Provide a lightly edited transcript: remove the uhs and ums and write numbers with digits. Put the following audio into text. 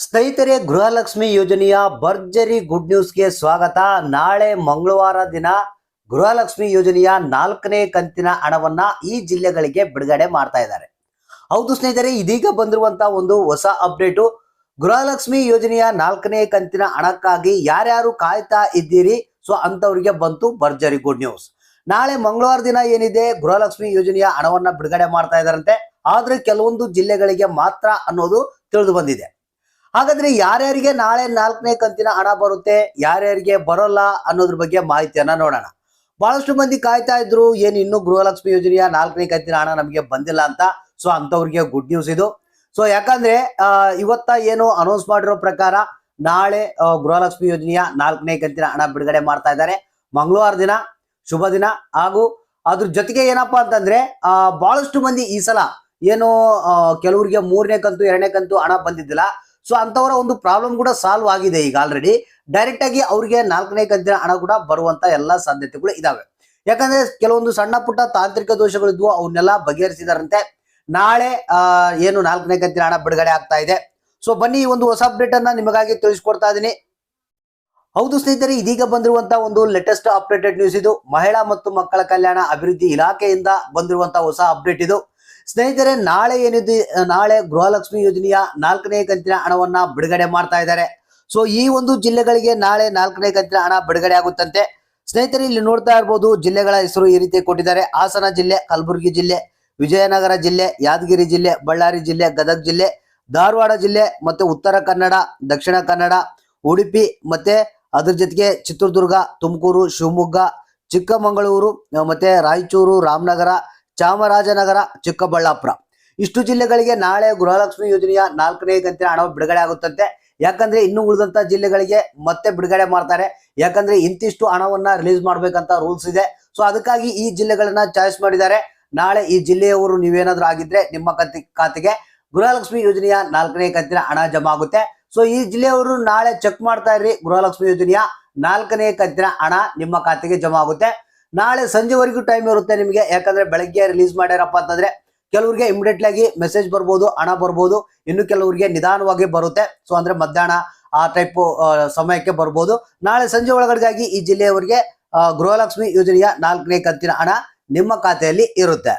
ಸ್ನೇಹಿತರೆ, ಗೃಹಲಕ್ಷ್ಮಿ ಯೋಜನೆಯ ಭರ್ಜರಿ ಗುಡ್ ನ್ಯೂಸ್ಗೆ ಸ್ವಾಗತ. ನಾಳೆ ಮಂಗಳವಾರ ದಿನ ಗೃಹಲಕ್ಷ್ಮಿ ಯೋಜನೆಯ 4ನೇ ಕಂತಿನ ಹಣವನ್ನ ಈ ಜಿಲ್ಲೆಗಳಿಗೆ ಬಿಡುಗಡೆ ಮಾಡ್ತಾ ಇದ್ದಾರೆ. ಹೌದು ಸ್ನೇಹಿತರೆ, ಇದೀಗ ಬಂದಿರುವಂತಹ ಒಂದು ಹೊಸ ಅಪ್ಡೇಟು. ಗೃಹಲಕ್ಷ್ಮಿ ಯೋಜನೆಯ 4ನೇ ಕಂತಿನ ಹಣಕ್ಕಾಗಿ ಯಾರ್ಯಾರು ಕಾಯ್ತಾ ಇದ್ದೀರಿ, ಸೊ ಅಂತವರಿಗೆ ಬಂತು ಭರ್ಜರಿ ಗುಡ್ ನ್ಯೂಸ್. ನಾಳೆ ಮಂಗಳವಾರ ದಿನ ಏನಿದೆ, ಗೃಹಲಕ್ಷ್ಮಿ ಯೋಜನೆಯ ಹಣವನ್ನ ಬಿಡುಗಡೆ ಮಾಡ್ತಾ ಇದ್ದಾರಂತೆ. ಆದ್ರೆ ಕೆಲವೊಂದು ಜಿಲ್ಲೆಗಳಿಗೆ ಮಾತ್ರ ಅನ್ನೋದು ತಿಳಿದು ಬಂದಿದೆ. ಹಾಗಾದ್ರೆ ಯಾರ್ಯಾರಿಗೆ ನಾಳೆ 4ನೇ ಕಂತಿನ ಹಣ ಬರುತ್ತೆ, ಯಾರ್ಯಾರಿಗೆ ಬರೋಲ್ಲ ಅನ್ನೋದ್ರ ಬಗ್ಗೆ ಮಾಹಿತಿಯನ್ನ ನೋಡೋಣ. ಬಹಳಷ್ಟು ಮಂದಿ ಕಾಯ್ತಾ ಇದ್ರು, ಏನು ಇನ್ನು ಗೃಹಲಕ್ಷ್ಮಿ ಯೋಜನೆಯ 4ನೇ ಕಂತಿನ ಹಣ ನಮಗೆ ಬಂದಿಲ್ಲ ಅಂತ. ಸೊ ಅಂತವ್ರಿಗೆ ಗುಡ್ ನ್ಯೂಸ್ ಇದು. ಸೊ ಯಾಕಂದ್ರೆ ಇವತ್ತ ಏನು ಅನೌನ್ಸ್ ಮಾಡಿರೋ ಪ್ರಕಾರ ನಾಳೆ ಗೃಹಲಕ್ಷ್ಮಿ ಯೋಜನೆಯ 4ನೇ ಕಂತಿನ ಹಣ ಬಿಡುಗಡೆ ಮಾಡ್ತಾ ಇದ್ದಾರೆ. ಮಂಗಳವಾರ ದಿನ ಶುಭ ದಿನ. ಹಾಗೂ ಅದ್ರ ಜೊತೆಗೆ ಏನಪ್ಪಾ ಅಂತಂದ್ರೆ ಬಹಳಷ್ಟು ಮಂದಿ ಈ ಸಲ ಏನು ಕೆಲವರಿಗೆ 3ನೇ ಕಂತು 2ನೇ ಕಂತು ಹಣ ಬಂದಿದ್ದಿಲ್ಲ. ಸೊ ಅಂತವರ ಒಂದು ಪ್ರಾಬ್ಲಮ್ ಕೂಡ ಸಾಲ್ವ್ ಆಗಿದೆ. ಈಗ ಆಲ್ರೆಡಿ ಡೈರೆಕ್ಟ್ ಆಗಿ ಅವ್ರಿಗೆ 4ನೇ ಕಂತಿನ ಹಣ ಕೂಡ ಬರುವಂತ ಎಲ್ಲಾ ಸಾಧ್ಯತೆಗಳು ಇದಾವೆ. ಯಾಕಂದ್ರೆ ಕೆಲವೊಂದು ಸಣ್ಣ ಪುಟ್ಟ ತಾಂತ್ರಿಕ ದೋಷಗಳಿದ್ವು, ಅವನ್ನೆಲ್ಲ ಬಗೆಹರಿಸಿದಾರಂತೆ. ನಾಳೆ ಏನು 4ನೇ ಕಂತಿನ ಹಣ ಬಿಡುಗಡೆ ಆಗ್ತಾ ಇದೆ. ಸೊ ಬನ್ನಿ, ಈ ಒಂದು ಹೊಸ ಅಪ್ಡೇಟ್ ಅನ್ನ ನಿಮಗಾಗಿ ತಿಳಿಸ್ಕೊಡ್ತಾ ಇದೀನಿ. ಹೌದು ಸ್ನೇಹಿತರೆ, ಇದೀಗ ಬಂದಿರುವಂತಹ ಒಂದು ಲೇಟೆಸ್ಟ್ ಅಪ್ಡೇಟೆಡ್ ನ್ಯೂಸ್ ಇದು. ಮಹಿಳಾ ಮತ್ತು ಮಕ್ಕಳ ಕಲ್ಯಾಣ ಅಭಿವೃದ್ಧಿ ಇಲಾಖೆಯಿಂದ ಬಂದಿರುವಂತಹ ಹೊಸ ಅಪ್ಡೇಟ್ ಇದು. ಸ್ನೇಹಿತರೆ, ನಾಳೆ ಏನಿದೆ, ನಾಳೆ ಗೃಹಲಕ್ಷ್ಮಿ ಯೋಜನೆಯ 4ನೇ ಕಂತಿನ ಹಣವನ್ನ ಬಿಡುಗಡೆ ಮಾಡ್ತಾ ಇದ್ದಾರೆ. ಸೊ ಈ ಒಂದು ಜಿಲ್ಲೆಗಳಿಗೆ ನಾಳೆ 4ನೇ ಕಂತಿನ ಹಣ ಬಿಡುಗಡೆ ಆಗುತ್ತಂತೆ. ಸ್ನೇಹಿತರೆ, ಇಲ್ಲಿ ನೋಡ್ತಾ ಇರ್ಬೋದು, ಜಿಲ್ಲೆಗಳ ಹೆಸರು ಈ ರೀತಿ ಕೊಟ್ಟಿದ್ದಾರೆ. ಹಾಸನ ಜಿಲ್ಲೆ, ಕಲಬುರಗಿ ಜಿಲ್ಲೆ, ವಿಜಯನಗರ ಜಿಲ್ಲೆ, ಯಾದಗಿರಿ ಜಿಲ್ಲೆ, ಬಳ್ಳಾರಿ ಜಿಲ್ಲೆ, ಗದಗ ಜಿಲ್ಲೆ, ಧಾರವಾಡ ಜಿಲ್ಲೆ, ಮತ್ತೆ ಉತ್ತರ ಕನ್ನಡ, ದಕ್ಷಿಣ ಕನ್ನಡ, ಉಡುಪಿ, ಮತ್ತೆ ಅದ್ರ ಜೊತೆಗೆ ಚಿತ್ರದುರ್ಗ, ತುಮಕೂರು, ಶಿವಮೊಗ್ಗ, ಚಿಕ್ಕಮಗಳೂರು, ಮತ್ತೆ ರಾಯಚೂರು, ರಾಮನಗರ, ಚಾಮರಾಜನಗರ, ಚಿಕ್ಕಬಳ್ಳಾಪುರ, ಇಷ್ಟು ಜಿಲ್ಲೆಗಳಿಗೆ ನಾಳೆ ಗೃಹಲಕ್ಷ್ಮಿ ಯೋಜನೆಯ 4ನೇ ಕಂತಿನ ಹಣ ಬಿಡುಗಡೆ ಆಗುತ್ತಂತೆ. ಯಾಕಂದ್ರೆ ಇನ್ನು ಉಳಿದಂತ ಜಿಲ್ಲೆಗಳಿಗೆ ಮತ್ತೆ ಬಿಡುಗಡೆ ಮಾಡ್ತಾರೆ. ಯಾಕಂದ್ರೆ ಇಂತಿಷ್ಟು ಹಣವನ್ನ ರಿಲೀಸ್ ಮಾಡ್ಬೇಕಂತ ರೂಲ್ಸ್ ಇದೆ. ಸೊ ಅದಕ್ಕಾಗಿ ಈ ಜಿಲ್ಲೆಗಳನ್ನ ಚಾಯ್ಸ್ ಮಾಡಿದ್ದಾರೆ. ನಾಳೆ ಈ ಜಿಲ್ಲೆಯವರು ನೀವೇನಾದ್ರೂ ಆಗಿದ್ರೆ ನಿಮ್ಮ ಖಾತೆಗೆ ಗೃಹಲಕ್ಷ್ಮಿ ಯೋಜನೆಯ 4ನೇ ಕಂತಿನ ಹಣ ಜಮಾ ಆಗುತ್ತೆ. ಸೊ ಈ ಜಿಲ್ಲೆಯವರು ನಾಳೆ ಚೆಕ್ ಮಾಡ್ತಾ ಇರ್ರಿ, ಗೃಹಲಕ್ಷ್ಮಿ ಯೋಜನೆಯ 4ನೇ ಕಂತಿನ ಹಣ ನಿಮ್ಮ ಖಾತೆಗೆ ಜಮಾ ಆಗುತ್ತೆ. ನಾಳೆ ಸಂಜೆವರೆಗೂ ಟೈಮ್ ಇರುತ್ತೆ ನಿಮಗೆ. ಯಾಕಂದ್ರೆ ಬೆಳಗ್ಗೆ ರಿಲೀಸ್ ಮಾಡ್ಯಾರಪ್ಪ ಅಂತಂದ್ರೆ ಕೆಲವರಿಗೆ ಇಮಿಡಿಯೇಟ್ಲಿ ಆಗಿ ಮೆಸೇಜ್ ಬರ್ಬೋದು, ಹಣ ಬರ್ಬೋದು. ಇನ್ನು ಕೆಲವರಿಗೆ ನಿಧಾನವಾಗಿ ಬರುತ್ತೆ. ಸೊ ಅಂದ್ರೆ ಮಧ್ಯಾಹ್ನ ಆ ಟೈಪ್ ಸಮಯಕ್ಕೆ ಬರ್ಬೋದು. ನಾಳೆ ಸಂಜೆ ಒಳಗಡೆಗಾಗಿ ಈ ಜಿಲ್ಲೆಯವರಿಗೆ ಗೃಹಲಕ್ಷ್ಮಿ ಯೋಜನೆಯ 4ನೇ ಕಂತಿನ ಹಣ ನಿಮ್ಮ ಖಾತೆಯಲ್ಲಿ ಇರುತ್ತೆ.